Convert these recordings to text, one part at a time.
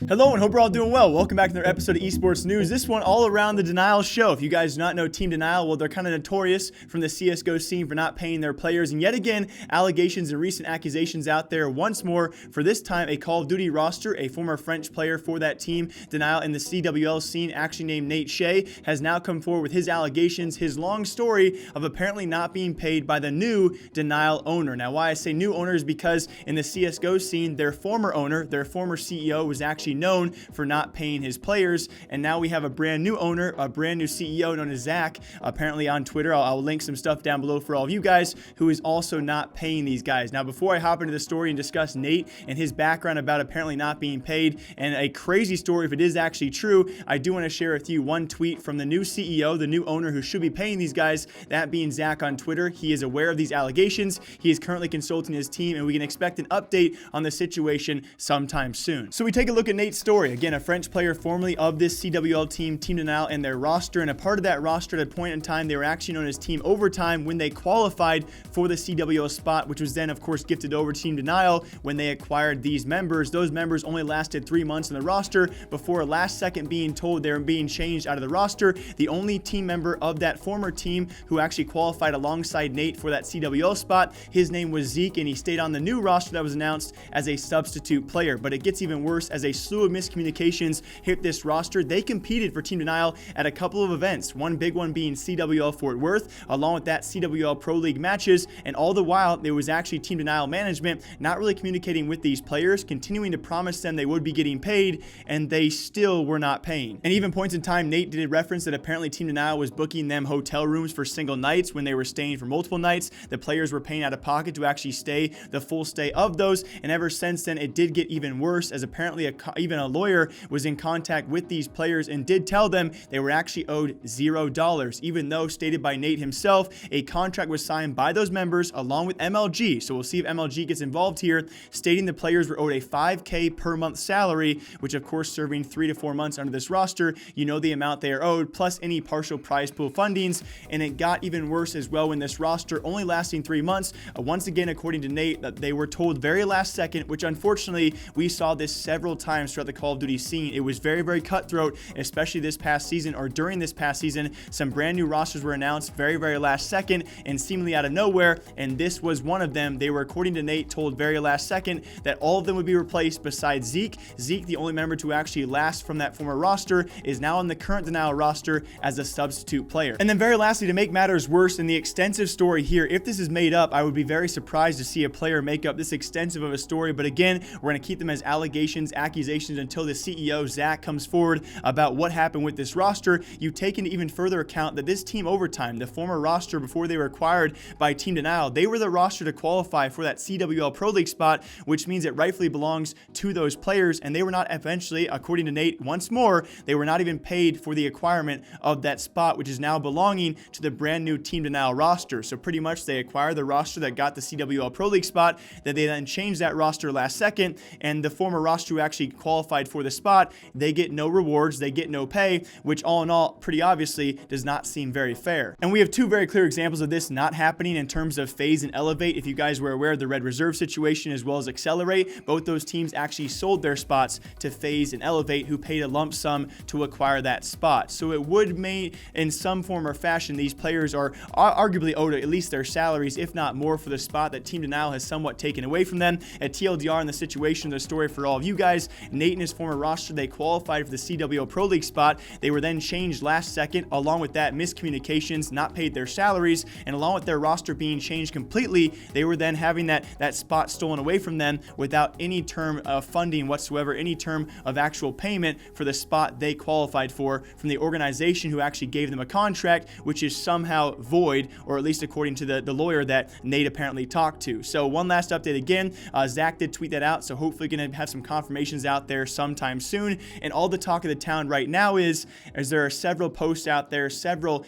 Hello and hope you're all doing well. Welcome back to another episode of Esports News. This one all around the Denial show. If you guys do not know Team Denial, well, they're kind of notorious from the CSGO scene for not paying their players. And yet again, allegations and recent accusations out there once more. For this time, a Call of Duty roster, a former French player for that team, Denial in the CWL scene, actually named Nate Shea, has now come forward with his allegations, his long story of apparently not being paid by the new Denial owner. Now, why I say new owner is because in the CSGO scene, their former owner, their former CEO was actually known for not paying his players, and now we have a brand new owner, a brand new CEO known as Zach, apparently on Twitter. I'll link some stuff down below for all of you guys, who is also not paying these guys. Now, before I hop into the story and discuss Nate and his background about apparently not being paid, and a crazy story if it is actually true, I do want to share with you one tweet from the new CEO, the new owner who should be paying these guys, that being Zach on Twitter. He is aware of these allegations. He is currently consulting his team, and we can expect an update on the situation sometime soon. So we take a look at Nate's story. Again, a French player formerly of this CWL team, Team Denial, and their roster. And a part of that roster at a point in time, they were actually known as Team Overtime when they qualified for the CWL spot, which was then, of course, gifted over to Team Denial when they acquired these members. Those members only lasted 3 months in the roster before last second being told they were being changed out of the roster. The only team member of that former team who actually qualified alongside Nate for that CWL spot, his name was Zeke, and he stayed on the new roster that was announced as a substitute player. But it gets even worse as a slew of miscommunications hit this roster. They competed for Team Denial at a couple of events, one big one being CWL Fort Worth, along with that CWL Pro League matches, and all the while there was actually Team Denial management not really communicating with these players, continuing to promise them they would be getting paid, and they still were not paying. And even points in time, Nate did reference that apparently Team Denial was booking them hotel rooms for single nights when they were staying for multiple nights. The players were paying out of pocket to actually stay the full stay of those, and ever since then it did get even worse, as apparently even a lawyer was in contact with these players and did tell them they were actually owed $0, even though, stated by Nate himself, a contract was signed by those members along with MLG. So we'll see if MLG gets involved here, stating the players were owed a $5K per month salary, which of course, serving 3 to 4 months under this roster, you know the amount they are owed, plus any partial prize pool fundings. And it got even worse as well when this roster only lasting 3 months. Once again, according to Nate, that they were told very last second, which unfortunately we saw this several times throughout the Call of Duty scene. It was very, very cutthroat, especially this past season, or during this past season. Some brand new rosters were announced very, very last second and seemingly out of nowhere, and this was one of them. They were, according to Nate, told very last second that all of them would be replaced besides Zeke. Zeke, the only member to actually last from that former roster, is now on the current Denial roster as a substitute player. And then very lastly, to make matters worse, in the extensive story here, if this is made up, I would be very surprised to see a player make up this extensive of a story. But again, we're going to keep them as allegations, accusations, until the CEO, Zach, comes forward about what happened with this roster. You take into even further account that this Team Overtime, the former roster before they were acquired by Team Denial, they were the roster to qualify for that CWL Pro League spot, which means it rightfully belongs to those players, and they were not eventually, according to Nate, once more, they were not even paid for the acquirement of that spot, which is now belonging to the brand new Team Denial roster. So pretty much they acquired the roster that got the CWL Pro League spot, that they then changed that roster last second, and the former roster who actually qualified for the spot, they get no rewards, they get no pay, which all in all, pretty obviously, does not seem very fair. And we have two very clear examples of this not happening in terms of FaZe and Elevate. If you guys were aware of the Red Reserve situation, as well as Accelerate, both those teams actually sold their spots to FaZe and Elevate, who paid a lump sum to acquire that spot. So it would mean, in some form or fashion, these players are arguably owed at least their salaries, if not more, for the spot that Team Denial has somewhat taken away from them. At TLDR, in the situation, the story for all of you guys, Nate and his former roster, they qualified for the CWL Pro League spot. They were then changed last second. Along with that, miscommunications, not paid their salaries, and along with their roster being changed completely, they were then having that spot stolen away from them without any term of funding whatsoever, any term of actual payment for the spot they qualified for from the organization who actually gave them a contract, which is somehow void, or at least according to the lawyer that Nate apparently talked to. So one last update again, Zach did tweet that out, so hopefully going to have some confirmations out there sometime soon. And all the talk of the town right now is there are several posts out there, several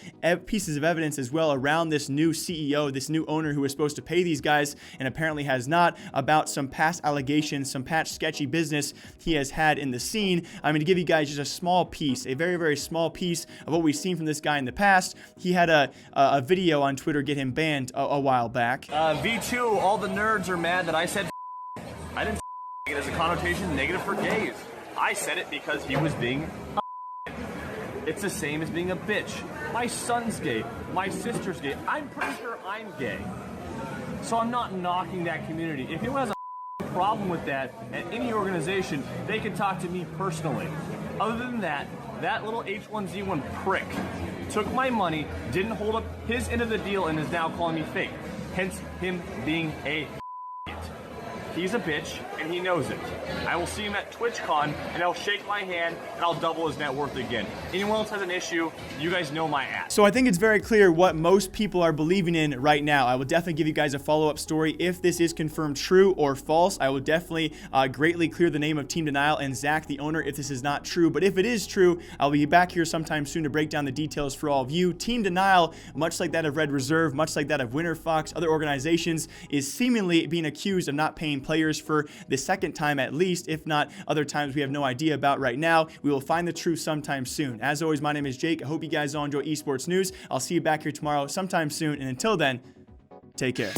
pieces of evidence as well around this new CEO, this new owner who was supposed to pay these guys and apparently has not, about some past allegations, some past sketchy business he has had in the scene. I'm going to give you guys just a small piece, a very, very small piece of what we've seen from this guy in the past. He had a video on Twitter get him banned a while back. V2, all the nerds are mad that I said I didn't it as a connotation negative for gays. I said it because he was being a It's the same as being a bitch. My son's gay. My sister's gay. I'm pretty sure I'm gay. So I'm not knocking that community. If anyone has a problem with that at any organization, they can talk to me personally. Other than that, that little H1Z1 prick took my money, didn't hold up his end of the deal, and is now calling me fake. Hence him being a He's a bitch, and he knows it. I will see him at TwitchCon, and I'll shake my hand, and I'll double his net worth again. Anyone else has an issue, you guys know my ass. So I think it's very clear what most people are believing in right now. I will definitely give you guys a follow-up story if this is confirmed true or false. I will definitely greatly clear the name of Team Denial and Zach, the owner, if this is not true. But if it is true, I'll be back here sometime soon to break down the details for all of you. Team Denial, much like that of Red Reserve, much like that of Winter Fox, other organizations, is seemingly being accused of not paying players for the second time at least, if not other times we have no idea about right now. We will find the truth sometime soon. As always, my name is Jake. I hope you guys all enjoy esports news. I'll see you back here tomorrow sometime soon, and until then, take care.